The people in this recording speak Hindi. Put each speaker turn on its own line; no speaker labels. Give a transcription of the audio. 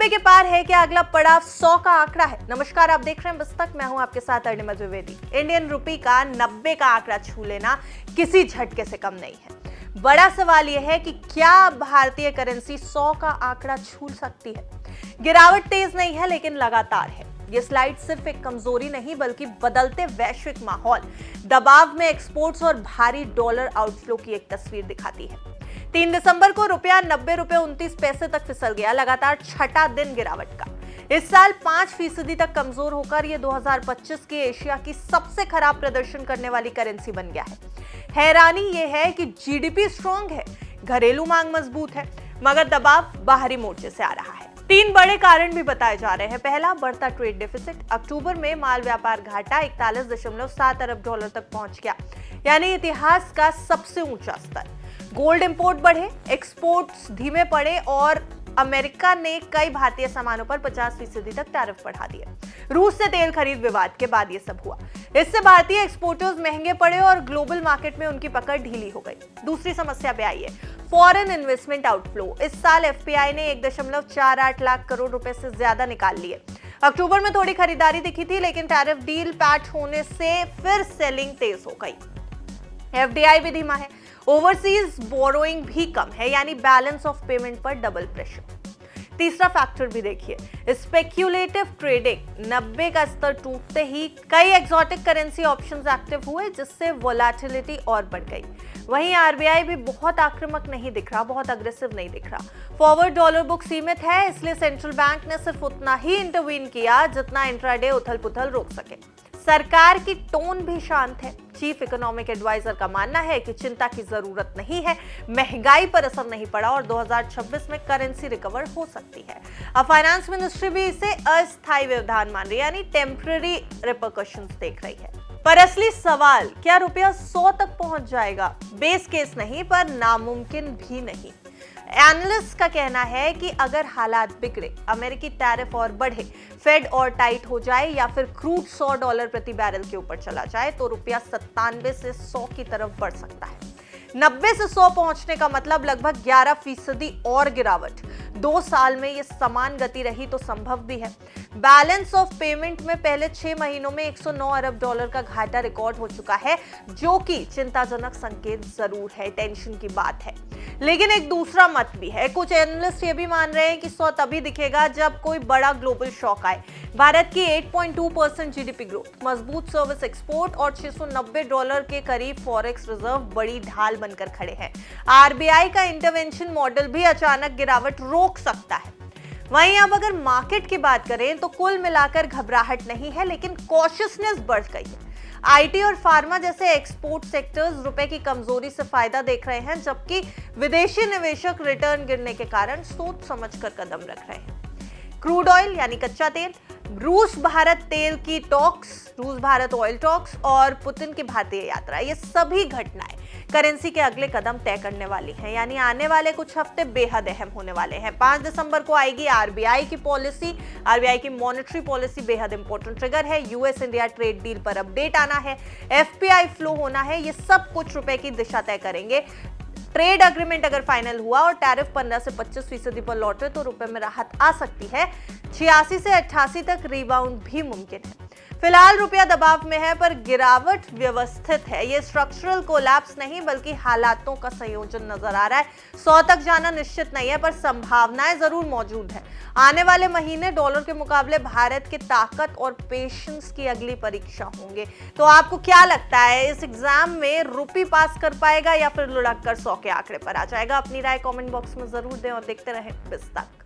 90 के पार है कि अगला पड़ाव 100 का आंकड़ा है। नमस्कार, आप देख रहे हैं बस्तक, मैं हूं आपके साथ अनिमा द्विवेदी। इंडियन रुपी का 90 का आंकड़ा छू लेना किसी झटके से कम नहीं है। बड़ा सवाल यह है कि क्या भारतीय करेंसी 100 का आंकड़ा छू सकती है। गिरावट तेज नहीं है लेकिन लगातार है। ये स्लाइड सिर्फ एक कमजोरी नहीं बल्कि बदलते वैश्विक माहौल, दबाव में एक्सपोर्ट्स और भारी डॉलर आउटफ्लो की एक तस्वीर दिखाती है। 3 दिसंबर को रुपया 90 रुपए 29 पैसे तक फिसल गया, लगातार छठा दिन गिरावट का। इस साल 5% तक कमजोर होकर यह 2025 की एशिया की सबसे खराब प्रदर्शन करने वाली करेंसी बन गया है। हैरानी यह है कि जीडीपी स्ट्रॉन्ग है, घरेलू मांग मजबूत है, मगर दबाव बाहरी मोर्चे से आ रहा है। 3 बड़े कारण भी बताए जा रहे हैं। पहला, बढ़ता ट्रेड डेफिसिट। अक्टूबर में माल व्यापार घाटा 41.7 अरब डॉलर तक पहुंच गया, यानी इतिहास का सबसे ऊंचा स्तर। गोल्ड इंपोर्ट बढ़े, एक्सपोर्ट्स धीमे पड़े और अमेरिका ने कई भारतीय सामानों पर 50% तक टैरिफ बढ़ा दिए। रूस से तेल खरीद विवाद के बाद ये सब हुआ। इससे भारतीय एक्सपोर्टर्स महंगे पड़े और ग्लोबल मार्केट में उनकी पकड़ ढीली हो गई। दूसरी समस्या पे आई है फॉरेन इन्वेस्टमेंट आउटफ्लो। इस साल एफपीआई ने 1.48 लाख करोड़ रुपए से ज्यादा निकाल लिए। अक्टूबर में थोड़ी खरीदारी दिखी थी, लेकिन टैरिफ डील पैच होने से फिर सेलिंग तेज हो गई। एफडीआई भी धीमा है, ओवरसीज बोरोइंग भी कम है, यानी बैलेंस ऑफ पेमेंट पर डबल प्रेशर। तीसरा फैक्टर भी देखिए, स्पेक्यूलेटिव ट्रेडिंग। 90 का स्तर टूटते ही कई एक्सोटिक करेंसी ऑप्शंस एक्टिव हुए, जिससे वोलेटिलिटी और बढ़ गई। वहीं आरबीआई भी बहुत आक्रामक नहीं दिख रहा, बहुत अग्रेसिव नहीं दिख रहा। फॉरवर्ड डॉलर बुक सीमित है, इसलिए सेंट्रल बैंक ने सिर्फ उतना ही इंटरवीन किया जितना इंट्राडे उथल पुथल रोक सके। सरकार की टोन भी शांत है। चीफ इकोनॉमिक एडवाइजर का मानना है कि चिंता की जरूरत नहीं है, महंगाई पर असर नहीं पड़ा और 2026 में करेंसी रिकवर हो सकती है। अब फाइनेंस मिनिस्ट्री भी इसे अस्थायी व्यवधान मान रही है, यानी टेम्पररी रिपरकशंस देख रही है। पर असली सवाल, क्या रुपया 100 तक पहुंच जाएगा? बेस केस नहीं, पर नामुमकिन भी नहीं। एनालिस्ट का कहना है कि अगर हालात बिगड़े, अमेरिकी टैरिफ और बढ़े, फेड और टाइट हो जाए या फिर क्रूड $100 प्रति बैरल के ऊपर चला जाए तो रुपया 97 से 100 की तरफ बढ़ सकता है। 90 से 100 पहुंचने का मतलब लगभग 11% और गिरावट। 2 साल में ये समान गति रही तो संभव भी है। बैलेंस ऑफ पेमेंट में पहले 6 महीनों में 109 अरब डॉलर का घाटा रिकॉर्ड हो चुका है, जो कि चिंताजनक संकेत जरूर है, टेंशन की बात है। लेकिन एक दूसरा मत भी है। कुछ एनालिस्ट ये भी मान रहे हैं कि 100 तभी दिखेगा जब कोई बड़ा ग्लोबल शॉक आए। भारत की 8.2% जीडीपी ग्रोथ, मजबूत सर्विस एक्सपोर्ट और $690 के करीब फॉरेक्स रिजर्व बड़ी ढाल बनकर खड़े हैं। आरबीआई का इंटरवेंशन मॉडल भी अचानक गिरावट रोक सकता है। वहीं अब अगर मार्केट की बात करें तो कुल मिलाकर घबराहट नहीं है, लेकिन कॉशियसनेस बढ़ गई है। आईटी और फार्मा जैसे एक्सपोर्ट सेक्टर्स रुपए की कमजोरी से फायदा देख रहे हैं, जबकि विदेशी निवेशक रिटर्न गिरने के कारण सोच समझकर कदम रख रहे हैं। क्रूड ऑयल यानी कच्चा तेल, रूस भारत तेल की टॉक्स, रूस भारत ऑयल टॉक्स और पुतिन की भारतीय यात्रा, ये सभी घटनाएं करेंसी के अगले कदम तय करने वाली हैं, यानी आने वाले कुछ हफ्ते बेहद अहम होने वाले हैं। 5 दिसंबर को आएगी आरबीआई की पॉलिसी। आरबीआई की मॉनेटरी पॉलिसी बेहद इंपॉर्टेंट ट्रिगर है। यूएस इंडिया ट्रेड डील पर अपडेट आना है, एफपीआई फ्लो होना है, ये सब कुछ रुपए की दिशा तय करेंगे। ट्रेड एग्रीमेंट अगर फाइनल हुआ और टैरिफ 15 से 25% पर लौटे तो रुपए में राहत आ सकती है। 86 से 88 तक रिबाउंड भी मुमकिन है। फिलहाल रुपया दबाव में है, पर गिरावट व्यवस्थित है। ये स्ट्रक्चरल कोलैप्स नहीं बल्कि हालातों का संयोजन नजर आ रहा है। 100 तक जाना निश्चित नहीं है, पर संभावनाएं जरूर मौजूद है। आने वाले महीने डॉलर के मुकाबले भारत की ताकत और पेशेंस की अगली परीक्षा होंगे। तो आपको क्या लगता है, इस एग्जाम में रुपी पास कर पाएगा या फिर लुढ़क कर 100 के आंकड़े पर आ जाएगा? अपनी राय कमेंट बॉक्स में जरूर दें और देखते रहें बस्तक।